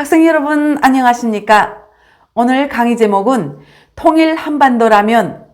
학생 여러분 안녕하십니까? 오늘 강의 제목은 통일 한반도라면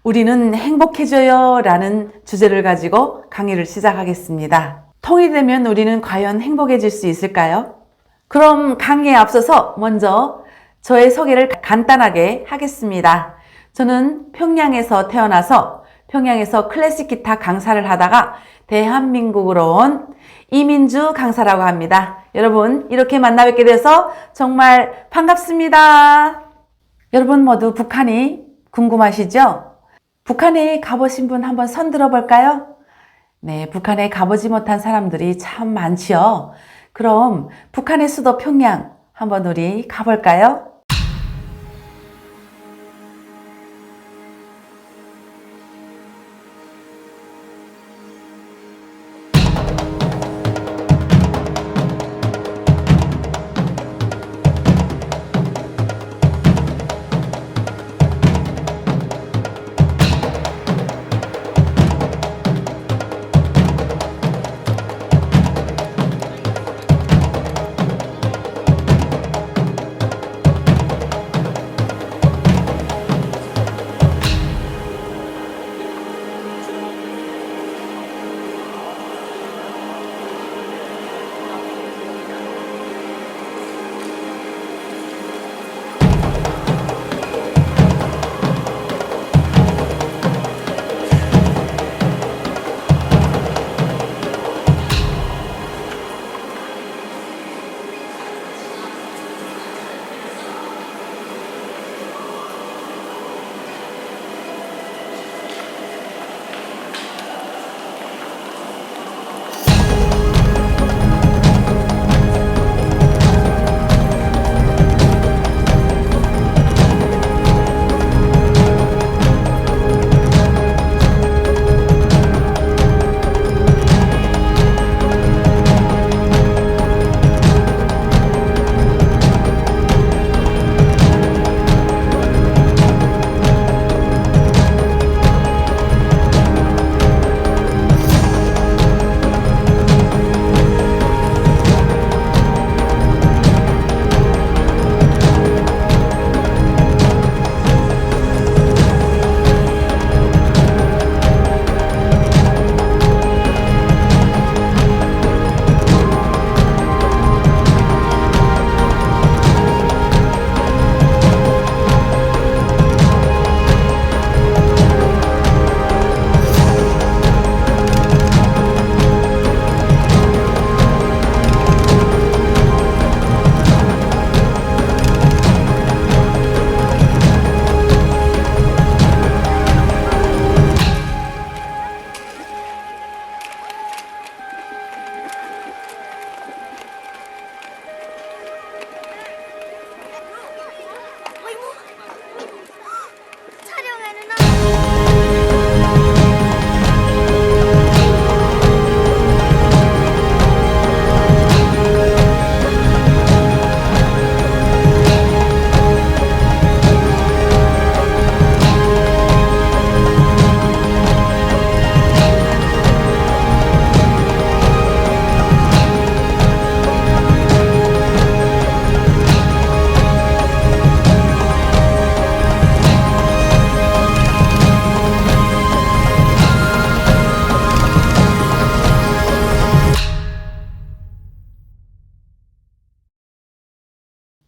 우리는 행복해져요 라는 주제를 가지고 강의를 시작하겠습니다. 통일되면 우리는 과연 행복해질 수 있을까요? 그럼 강의에 앞서서 먼저 저의 소개를 간단하게 하겠습니다. 저는 평양에서 태어나서 평양에서 클래식 기타 강사를 하다가 대한민국으로 온 이민주 강사라고 합니다. 여러분 이렇게 만나 뵙게 돼서 정말 반갑습니다. 여러분 모두 북한이 궁금하시죠? 북한에 가보신 분 한번 손 들어볼까요? 네, 북한에 가보지 못한 사람들이 참 많지요. 그럼 북한의 수도 평양 한번 우리 가볼까요?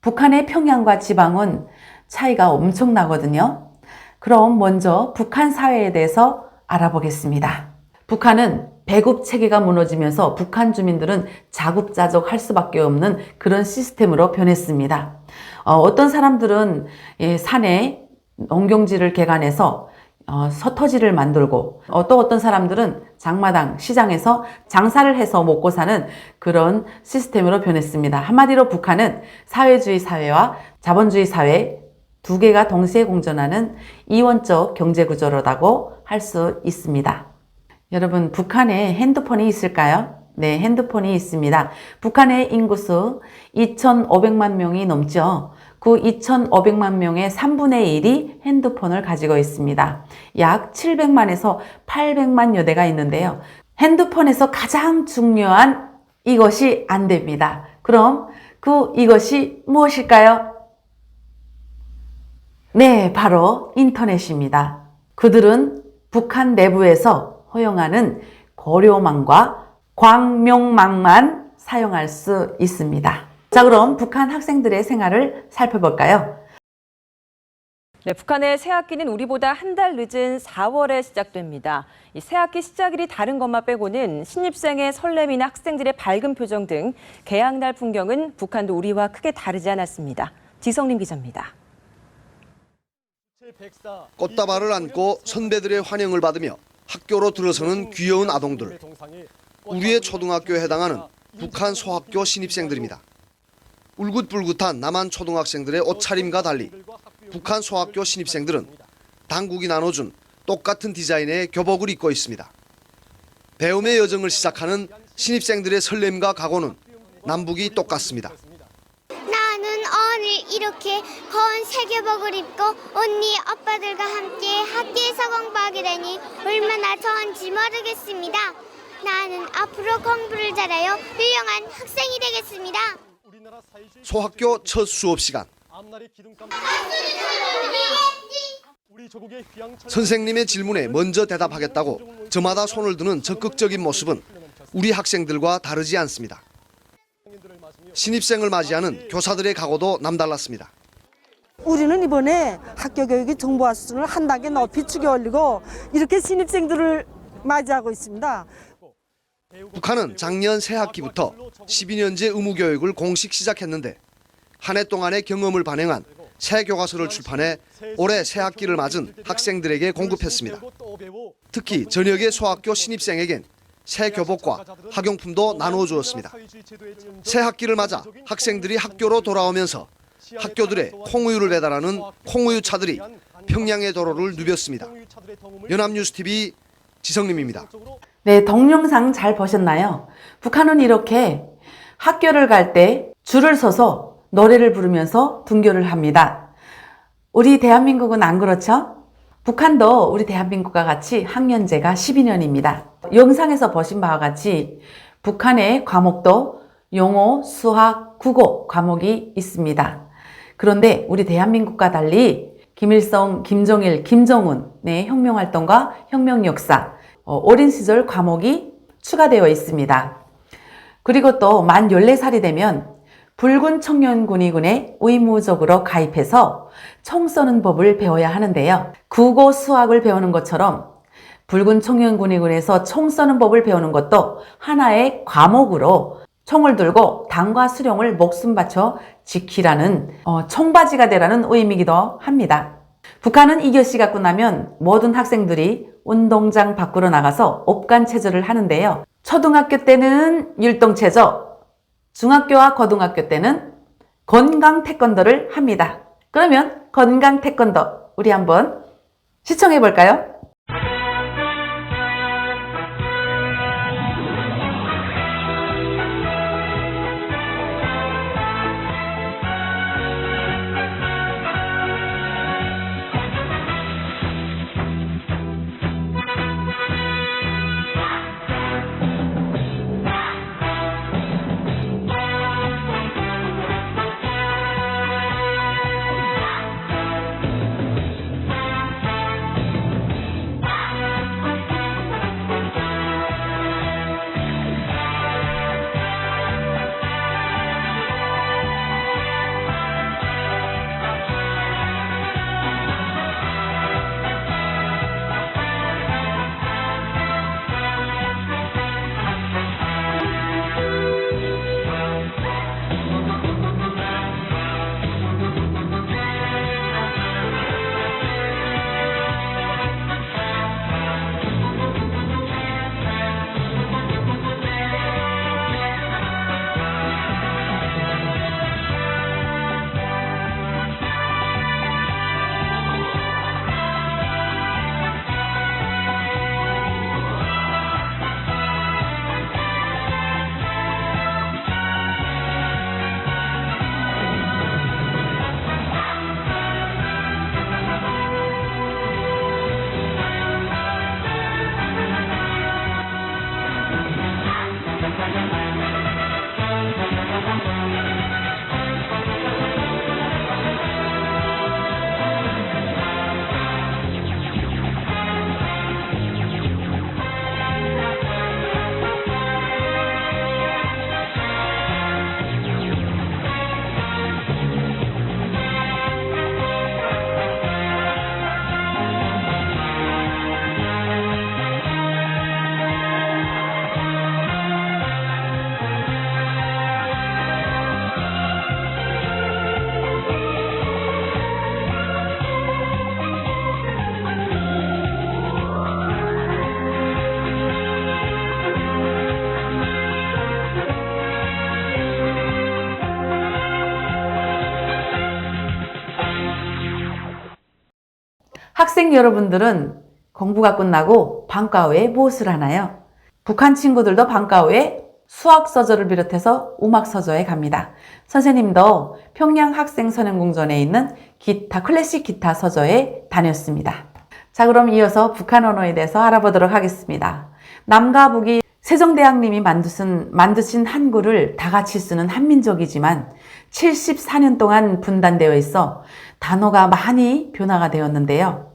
북한의 평양과 지방은 차이가 엄청나거든요. 그럼 먼저 북한 사회에 대해서 알아보겠습니다. 북한은 배급 체계가 무너지면서 북한 주민들은 자급자족 할 수밖에 없는 그런 시스템으로 변했습니다. 어떤 사람들은 산에 농경지를 개간해서 서터지를 만들고 또 어떤 사람들은 장마당, 시장에서 장사를 해서 먹고 사는 그런 시스템으로 변했습니다. 한마디로 북한은 사회주의 사회와 자본주의 사회 두 개가 동시에 공존하는 이원적 경제구조로라고 할 수 있습니다. 여러분, 북한에 핸드폰이 있을까요? 네, 핸드폰이 있습니다. 북한의 인구수 2,500만 명이 넘죠. 그 2,500만 명의 3분의 1이 핸드폰을 가지고 있습니다. 약 700만에서 800만여 대가 있는데요. 핸드폰에서 가장 중요한 이것이 안 됩니다. 그럼 이것이 무엇일까요? 네, 바로 인터넷입니다. 그들은 북한 내부에서 허용하는 고려망과 광명망만 사용할 수 있습니다. 자, 그럼 북한 학생들의 생활을 살펴볼까요? 네, 북한의 새학기는 우리보다 한 달 늦은 4월에 시작됩니다. 이 새학기 시작일이 다른 것만 빼고는 신입생의 설렘이나 학생들의 밝은 표정 등 개학날 풍경은 북한도 우리와 크게 다르지 않았습니다. 지성림 기자입니다. 꽃다발을 안고 선배들의 환영을 받으며 학교로 들어서는 귀여운 아동들. 우리의 초등학교에 해당하는 북한 소학교 신입생들입니다. 울긋불긋한 남한 초등학생들의 옷차림과 달리 북한 소학교 신입생들은 당국이 나눠준 똑같은 디자인의 교복을 입고 있습니다. 배움의 여정을 시작하는 신입생들의 설렘과 각오는 남북이 똑같습니다. 나는 오늘 이렇게 고운 새교복을 입고 언니, 오빠들과 함께 학교에서 공부하게 되니 얼마나 좋은지 모르겠습니다. 나는 앞으로 공부를 잘하여 훌륭한 학생이 되겠습니다. 소학교 첫 수업 시간. 선생님의 질문에 먼저 대답하겠다고 저마다 손을 드는 적극적인 모습은 우리 학생들과 다르지 않습니다. 신입생을 맞이하는 교사들의 각오도 남달랐습니다. 우리는 이번에 학교 교육의 정보화 수준을 한 단계 높이 축에 올리고 이렇게 신입생들을 맞이하고 있습니다. 북한은 작년 새학기부터 12년제 의무교육을 공식 시작했는데 한 해 동안의 경험을 반영한 새 교과서를 출판해 올해 새학기를 맞은 학생들에게 공급했습니다. 특히 전역의 소학교 신입생에겐 새 교복과 학용품도 나누어 주었습니다. 새 학기를 맞아 학생들이 학교로 돌아오면서 학교들의 콩우유를 배달하는 콩우유 차들이 평양의 도로를 누볐습니다. 연합뉴스TV 지성림입니다. 네, 동영상 잘 보셨나요? 북한은 이렇게 학교를 갈 때 줄을 서서 노래를 부르면서 등교를 합니다. 우리 대한민국은 안 그렇죠? 북한도 우리 대한민국과 같이 학년제가 12년입니다. 영상에서 보신 바와 같이 북한의 과목도 영어, 수학, 국어 과목이 있습니다. 그런데 우리 대한민국과 달리 김일성, 김정일, 김정은의 혁명활동과 혁명역사, 어린 시절 과목이 추가되어 있습니다. 그리고 또 만 14살이 되면 붉은 청년군의군에 의무적으로 가입해서 총 쏘는 법을 배워야 하는데요. 국어, 수학을 배우는 것처럼 붉은 청년군의군에서 총 쏘는 법을 배우는 것도 하나의 과목으로 총을 들고 당과 수령을 목숨 바쳐 지키라는 청바지가 되라는 의미이기도 합니다. 북한은 2교시가 끝나면 모든 학생들이 운동장 밖으로 나가서 옵간체조를 하는데요. 초등학교 때는 율동체조, 중학교와 고등학교 때는 건강 태권도를 합니다. 그러면 건강 태권도 우리 한번 시청해 볼까요? 학생 여러분들은 공부가 끝나고 방과 후에 무엇을 하나요? 북한 친구들도 방과 후에 수학서적을 비롯해서 음악서적에 갑니다. 선생님도 평양 학생선행공전에 있는 클래식 기타 서적에 다녔습니다. 자, 그럼 이어서 북한 언어에 대해서 알아보도록 하겠습니다. 남과 북이 세종대왕님이 만드신 한글을 다 같이 쓰는 한민족이지만 74년 동안 분단되어 있어 단어가 많이 변화가 되었는데요.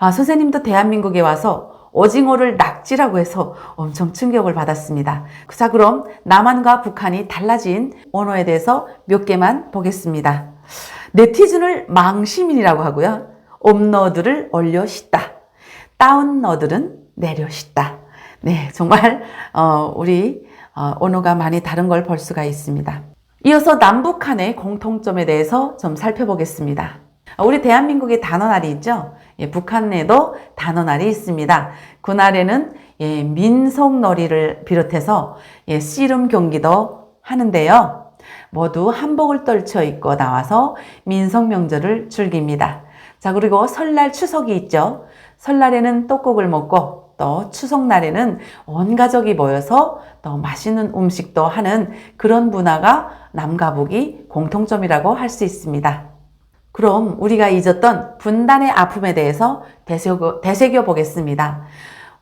선생님도 대한민국에 와서 오징어를 낙지라고 해서 엄청 충격을 받았습니다. 자, 그럼 남한과 북한이 달라진 언어에 대해서 몇 개만 보겠습니다. 네티즌을 망시민이라고 하고요. 업로드를 올려 싣다. 다운로드는 내려 싣다. 네, 정말 우리 언어가 많이 다른 걸 볼 수가 있습니다. 이어서 남북한의 공통점에 대해서 좀 살펴보겠습니다. 우리 대한민국의 단오날이 있죠? 예, 북한에도 단오날이 있습니다. 그날에는 민속놀이를 비롯해서 씨름 경기도 하는데요. 모두 한복을 떨쳐 입고 나와서 민속명절을 즐깁니다. 자, 그리고 설날 추석이 있죠. 설날에는 떡국을 먹고 또 추석날에는 온 가족이 모여서 또 맛있는 음식도 하는 그런 문화가 남과 북이 공통점이라고 할 수 있습니다. 그럼 우리가 잊었던 분단의 아픔에 대해서 되새겨 보겠습니다.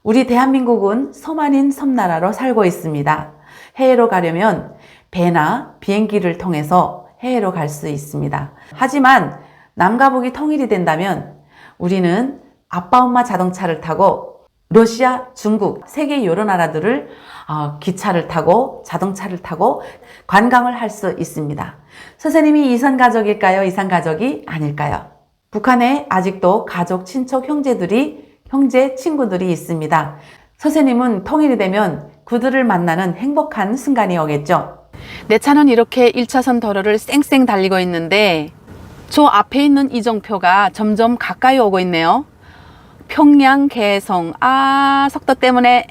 우리 대한민국은 섬 아닌 섬나라로 살고 있습니다. 해외로 가려면 배나 비행기를 통해서 해외로 갈 수 있습니다. 하지만 남과 북이 통일이 된다면 우리는 아빠 엄마 자동차를 타고 러시아, 중국, 세계 여러 나라들을 기차를 타고 자동차를 타고 관광을 할 수 있습니다. 선생님이 이산 가족일까요? 이산 가족이 아닐까요? 북한에 아직도 가족, 친척, 형제, 친구들이 있습니다. 선생님은 통일이 되면 그들을 만나는 행복한 순간이 오겠죠. 내 차는 이렇게 1차선 도로를 쌩쌩 달리고 있는데 저 앞에 있는 이정표가 점점 가까이 오고 있네요. 평양, 개성, 속도 때문에.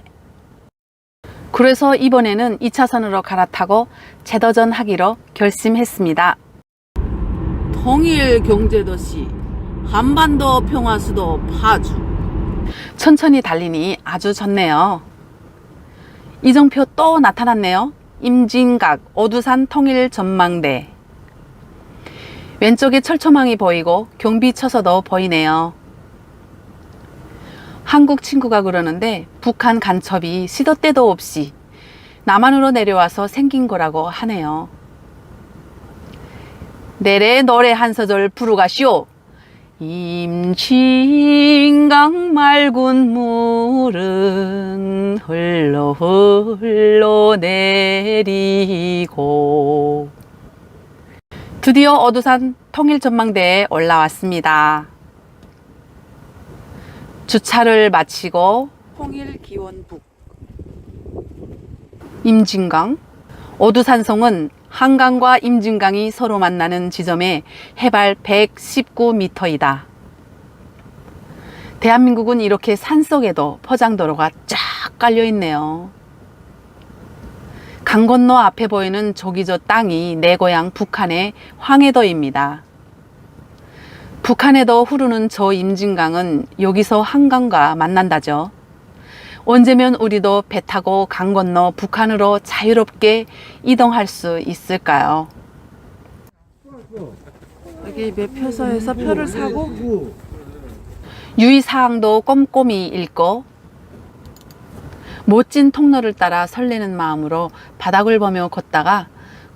그래서 이번에는 2차선으로 갈아타고 재도전하기로 결심했습니다. 통일 경제도시, 한반도 평화수도 파주. 천천히 달리니 아주 좋네요. 이정표 또 나타났네요. 임진각, 오두산 통일 전망대. 왼쪽에 철조망이 보이고 경비처소도 보이네요. 한국 친구가 그러는데 북한 간첩이 시도 때도 없이 남한으로 내려와서 생긴 거라고 하네요. 내래 노래 한 소절 부르가시오. 임진강 맑은 물은 흘러 흘러 내리고. 드디어 오두산 통일전망대에 올라왔습니다. 주차를 마치고 통일기원북 임진강. 오두산성은 한강과 임진강이 서로 만나는 지점에 해발 119m이다. 대한민국은 이렇게 산속에도 포장도로가 쫙 깔려 있네요. 강 건너 앞에 보이는 저기 저 땅이 내 고향 북한의 황해도입니다. 북한에도 흐르는 저 임진강은 여기서 한강과 만난다죠. 언제면 우리도 배 타고 강 건너 북한으로 자유롭게 이동할 수 있을까요? 여기 매표소에서 표를 사고 유의사항도 꼼꼼히 읽고 멋진 통로를 따라 설레는 마음으로 바닥을 보며 걷다가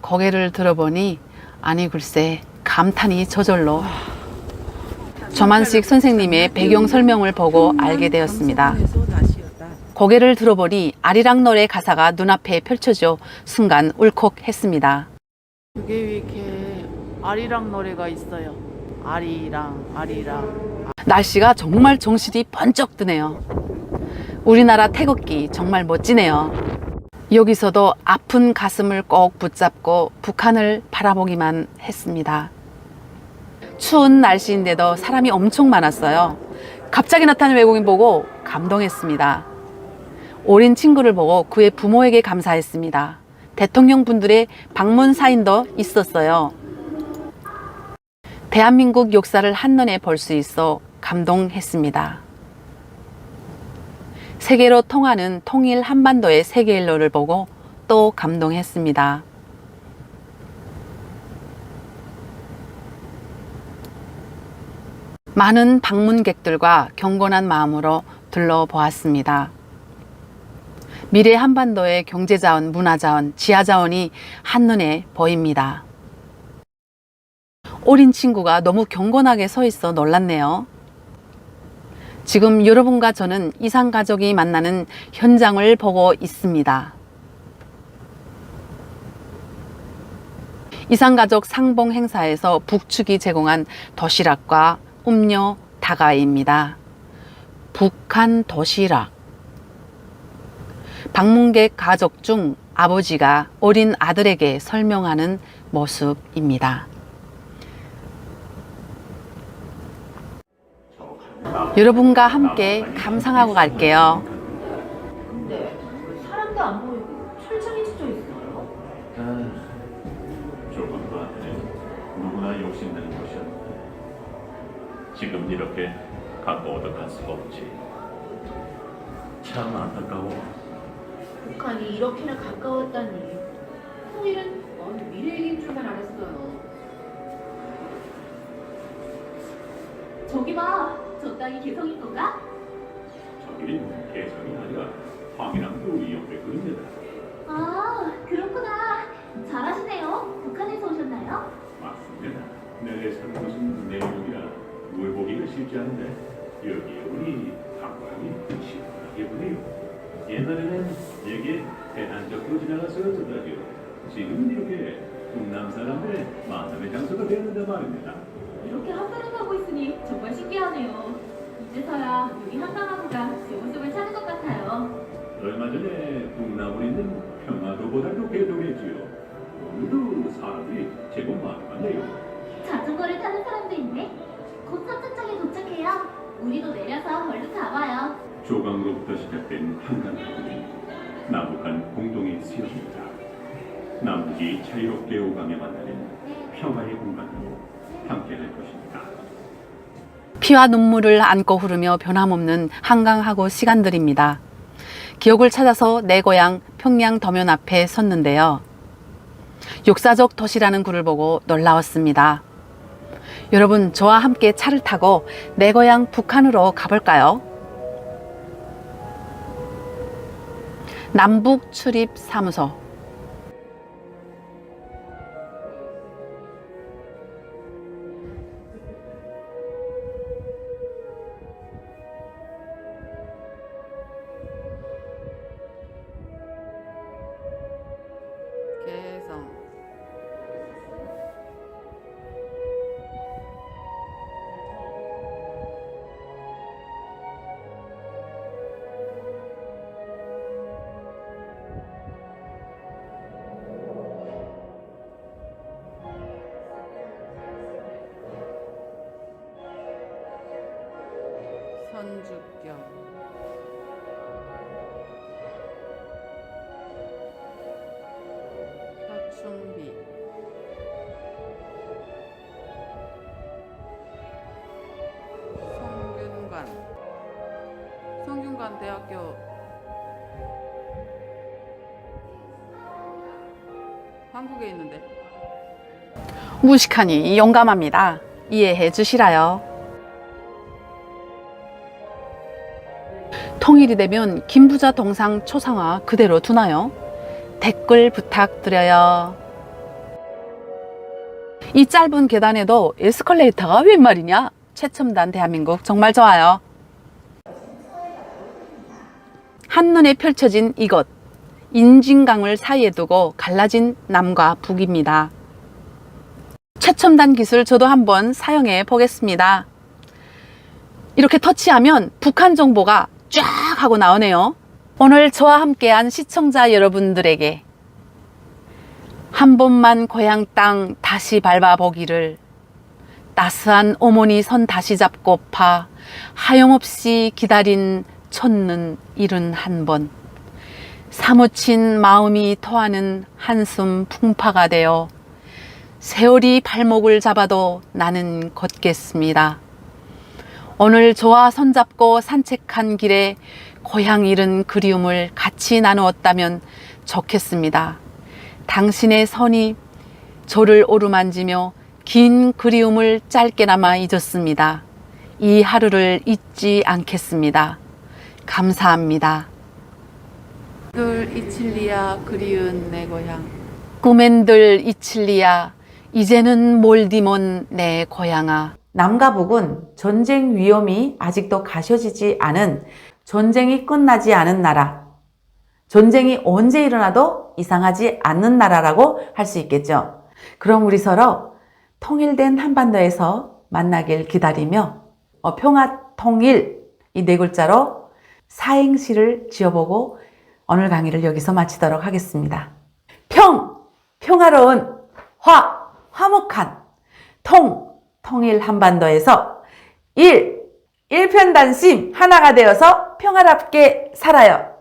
고개를 들어보니 아니 글쎄 감탄이 저절로. 조만식 선생님의 배경 설명을 보고 알게 되었습니다. 고개를 들어보니 아리랑 노래 가사가 눈앞에 펼쳐져 순간 울컥했습니다. 여기 이렇게 아리랑 노래가 있어요. 아리랑. 날씨가 정말 정신이 번쩍 드네요. 우리나라 태극기 정말 멋지네요. 여기서도 아픈 가슴을 꼭 붙잡고 북한을 바라보기만 했습니다. 추운 날씨인데도 사람이 엄청 많았어요. 갑자기 나타난 외국인 보고 감동했습니다. 어린 친구를 보고 그의 부모에게 감사했습니다. 대통령 분들의 방문 사인도 있었어요. 대한민국 역사를 한눈에 볼 수 있어 감동했습니다. 세계로 통하는 통일 한반도의 세계 일로를 보고 또 감동했습니다. 많은 방문객들과 경건한 마음으로 둘러보았습니다. 미래 한반도의 경제자원, 문화자원, 지하자원이 한눈에 보입니다. 어린 친구가 너무 경건하게 서 있어 놀랐네요. 지금 여러분과 저는 이산가족이 만나는 현장을 보고 있습니다. 이산가족 상봉 행사에서 북측이 제공한 도시락과 음료 다가입니다. 북한 도시락. 방문객 가족 중 아버지가 어린 아들에게 설명하는 모습입니다. 여러분과 함께 감상하고 갈게요. 근데 사람도 안 보이고 철창이 쳐져 있어요. 조금 봐도 누구나 욕심내는 것이었는데 지금 이렇게 가까워도 갈 수가 없지. 참 안타까워. 북한이 이렇게나 가까웠다니. 통일은 먼 미래 얘기인 줄만 알았어요. 저기 봐, 저 땅이 개성인 건가? 저길이 개성이 아니라 황이랑도 우리 옆에 그립니다. 아, 그렇구나. 잘하시네요. 북한에서 오셨나요? 맞습니다. 내내 사는 곳은 내륙이라 물 보기가 쉽지 않은데 여기에 우리 관광이 시원하게 보네요. 옛날에는 여기에 대한적으로 지나가서 어쩌다죠. 지금은 이렇게 북남 사람들의 만남의 장소가 되었는데 말입니다. 이렇게 한가를 하고 있으니 정말 신기하네요. 이제서야 여기 한강하고가 제 모습을 찾은 것 같아요. 얼마 전에 북남으로 있는 평화도보다도 개동했지요. 오늘도 사람들이 제법 많이 왔네요. 자전거를 타는 사람도 있네. 곧 선착장에 도착해요. 우리도 내려서 얼른 가봐요. 조강으로부터 시작된 한강은 남북한 공동의 수요입니다. 남북이 자유롭게 오강에 만나는 평화의 공간으로 함께할 것입니다. 피와 눈물을 안고 흐르며 변함없는 한강하고 시간들입니다. 기억을 찾아서 내 고향 평양 덤면 앞에 섰는데요. 역사적 도시라는 글을 보고 놀라웠습니다. 여러분, 저와 함께 차를 타고 내 고향 북한으로 가볼까요? 남북 출입 사무소. 개성. 선주교. 사춘비. 성균관 대학교. 한국에 있는데. 무식하니 용감합니다. 이해해 주시라요. 통일이 되면 김부자 동상 초상화 그대로 두나요? 댓글 부탁드려요. 이 짧은 계단에도 에스컬레이터가 웬 말이냐? 최첨단 대한민국 정말 좋아요. 한눈에 펼쳐진 이곳, 인진강을 사이에 두고 갈라진 남과 북입니다. 최첨단 기술 저도 한번 사용해 보겠습니다. 이렇게 터치하면 북한 정보가 쫙 하고 나오네요. 오늘 저와 함께한 시청자 여러분들에게 한 번만 고향 땅 다시 밟아보기를, 따스한 어머니 손 다시 잡고파 하염없이 기다린 첫눈 일흔 한 번, 사무친 마음이 토하는 한숨 풍파가 되어 세월이 발목을 잡아도 나는 걷겠습니다. 오늘 저와 손잡고 산책한 길에 고향 잃은 그리움을 같이 나누었다면 좋겠습니다. 당신의 손이 저를 오르만지며 긴 그리움을 짧게나마 잊었습니다. 이 하루를 잊지 않겠습니다. 감사합니다. 이칠리야 그리운 내 고향. 꿈엔들 이칠리야 이제는 몰디몬 내 고향아. 남과 북은 전쟁 위험이 아직도 가셔지지 않은, 전쟁이 끝나지 않은 나라, 전쟁이 언제 일어나도 이상하지 않는 나라라고 할 수 있겠죠. 그럼 우리 서로 통일된 한반도에서 만나길 기다리며 평화 통일 이 네 글자로 사행시를 지어보고 오늘 강의를 여기서 마치도록 하겠습니다. 평화로운, 화목한, 통일 한반도에서 일편단심 하나가 되어서 평화롭게 살아요.